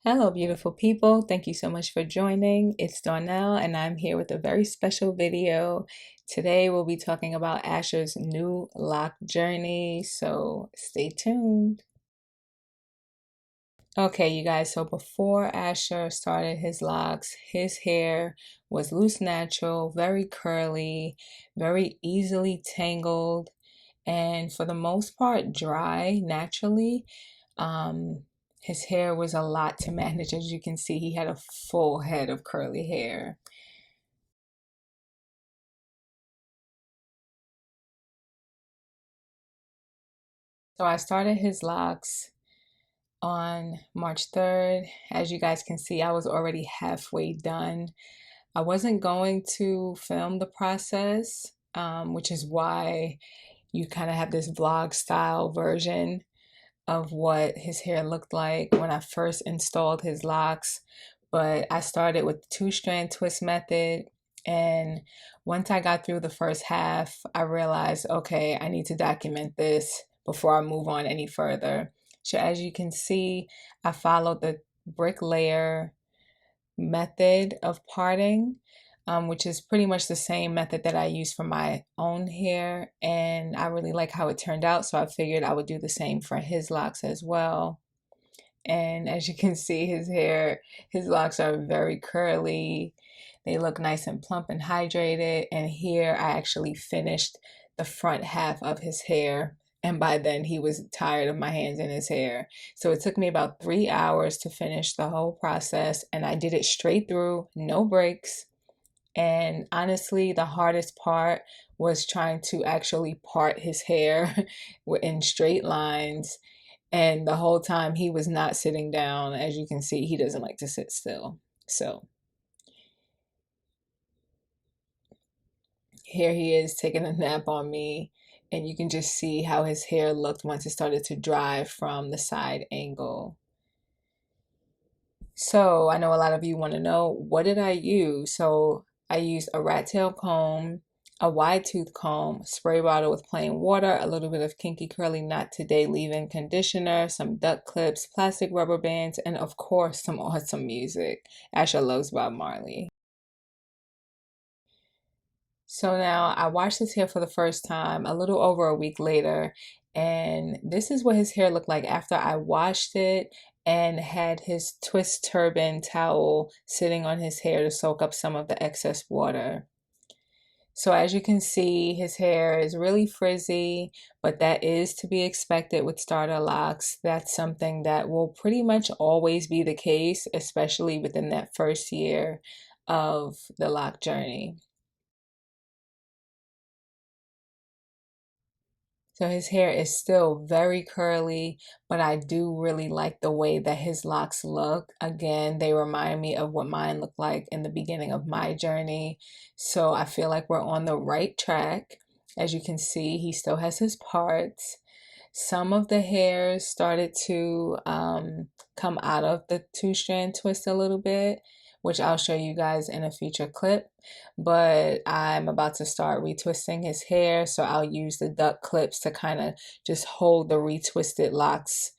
Hello, beautiful people. Thank you so much for joining. It's Darnell, and I'm here with a very special video. Today, we'll be talking about Asher's new lock journey, so stay tuned. Okay, you guys, so before Asher started his locks, his hair was loose natural, very curly, very easily tangled, and for the most part, dry naturally. Um, his hair was a lot to manage. As you can see, he had a full head of curly hair. So I started his locks on March 3rd. As you guys can see, I was already halfway done. I wasn't going to film the process, which is why you kind of have this vlog style version of what his hair looked like when I first installed his locks. But I started with the two-strand twist method. And once I got through the first half, I realized, okay, I need to document this before I move on any further. So as you can see, I followed the brick layer method of parting, which is pretty much the same method that I use for my own hair. And I really like how it turned out. So I figured I would do the same for his locks as well. And as you can see, his locks are very curly. They look nice and plump and hydrated. And here I actually finished the front half of his hair. And by then he was tired of my hands in his hair. So it took me about 3 hours to finish the whole process. And I did it straight through, no breaks. And honestly, the hardest part was trying to actually part his hair in straight lines. And the whole time he was not sitting down. As you can see, he doesn't like to sit still. So here he is taking a nap on me. And you can just see how his hair looked once it started to dry from the side angle. So I know a lot of you want to know, what did I use? So I used a rat tail comb, a wide tooth comb, spray bottle with plain water, a little bit of Kinky Curly Not Today leave-in conditioner, some duck clips, plastic rubber bands, and of course some awesome music. Asher loves Bob Marley. So now I washed his hair for the first time a little over a week later, and this is what his hair looked like after I washed it and had his twist turban towel sitting on his hair to soak up some of the excess water. So as you can see, his hair is really frizzy, but that is to be expected with starter locks. That's something that will pretty much always be the case, especially within that first year of the lock journey. So his hair is still very curly, but I do really like the way that his locks look. Again, they remind me of what mine looked like in the beginning of my journey. So I feel like we're on the right track. As you can see, he still has his parts. Some of the hairs started to come out of the two-strand twist a little bit, which I'll show you guys in a future clip. But I'm about to start retwisting his hair, so I'll use the duck clips to kind of just hold the retwisted locks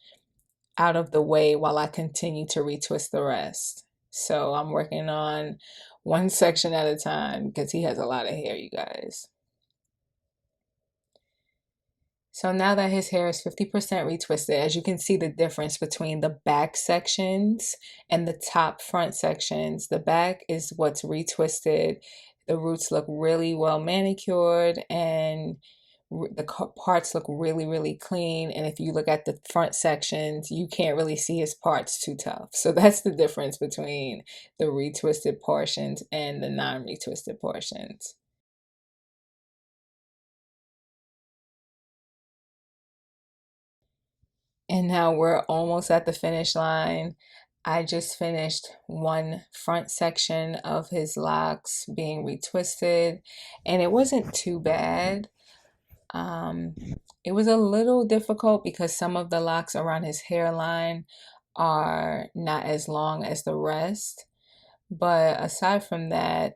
out of the way while I continue to retwist the rest. So I'm working on one section at a time because he has a lot of hair, you guys. So now that his hair is 50% retwisted, as you can see the difference between the back sections and the top front sections. The back is what's retwisted. The roots look really well manicured and the parts look really, really clean. And if you look at the front sections, you can't really see his parts too tough. So that's the difference between the retwisted portions and the non-retwisted portions. And now we're almost at the finish line. I just finished one front section of his locks being retwisted, and it wasn't too bad. Um, it was a little difficult because some of the locks around his hairline are not as long as the rest. But aside from that,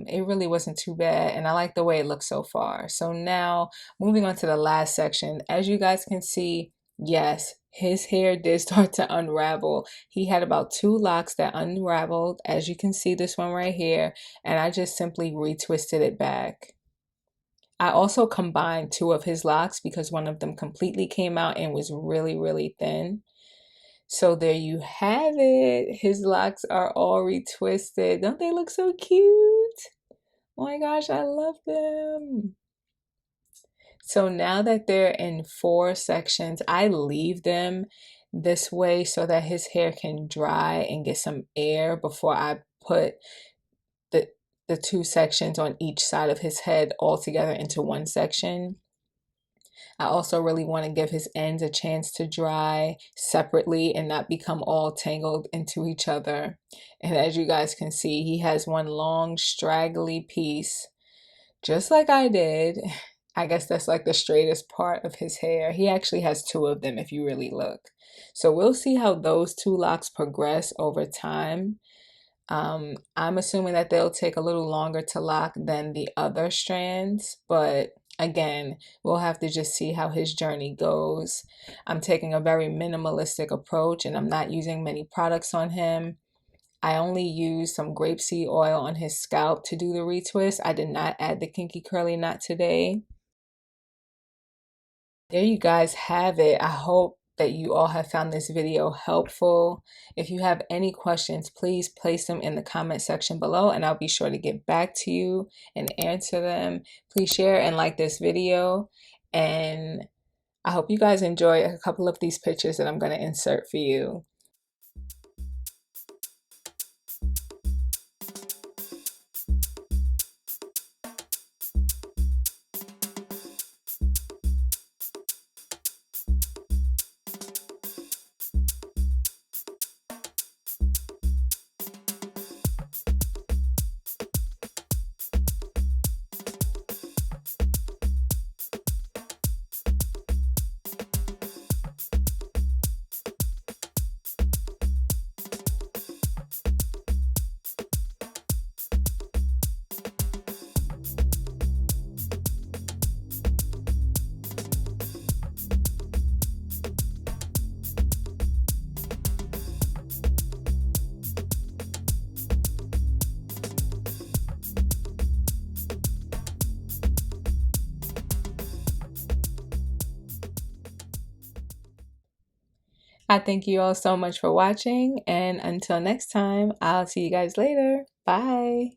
it really wasn't too bad, and I like the way it looks so far. So now, moving on to the last section, as you guys can see, Yes, his hair did start to unravel. He had about two locks that unraveled, as you can see this one right here, and I just simply retwisted it back. I also combined two of his locks because one of them completely came out and was really, really thin. So there you have it. His locks are all retwisted. Don't they look so cute? Oh my gosh, I love them. So now that they're in four sections, I leave them this way so that his hair can dry and get some air before I put the the two sections on each side of his head all together into one section. I also really want to give his ends a chance to dry separately and not become all tangled into each other. And as you guys can see, he has one long straggly piece, just like I did. I guess that's like the straightest part of his hair. He actually has two of them if you really look. So we'll see how those two locks progress over time. I'm assuming that they'll take a little longer to lock than the other strands, but again, we'll have to just see how his journey goes. I'm taking a very minimalistic approach and I'm not using many products on him. I only used some grapeseed oil on his scalp to do the retwist. I did not add the kinky curly knot today. There you guys have it. I hope that you all have found this video helpful. If you have any questions, please place them in the comment section below and I'll be sure to get back to you and answer them. Please share and like this video, and I hope you guys enjoy a couple of these pictures that I'm going to insert for you. I thank you all so much for watching, and until next time, I'll see you guys later. Bye.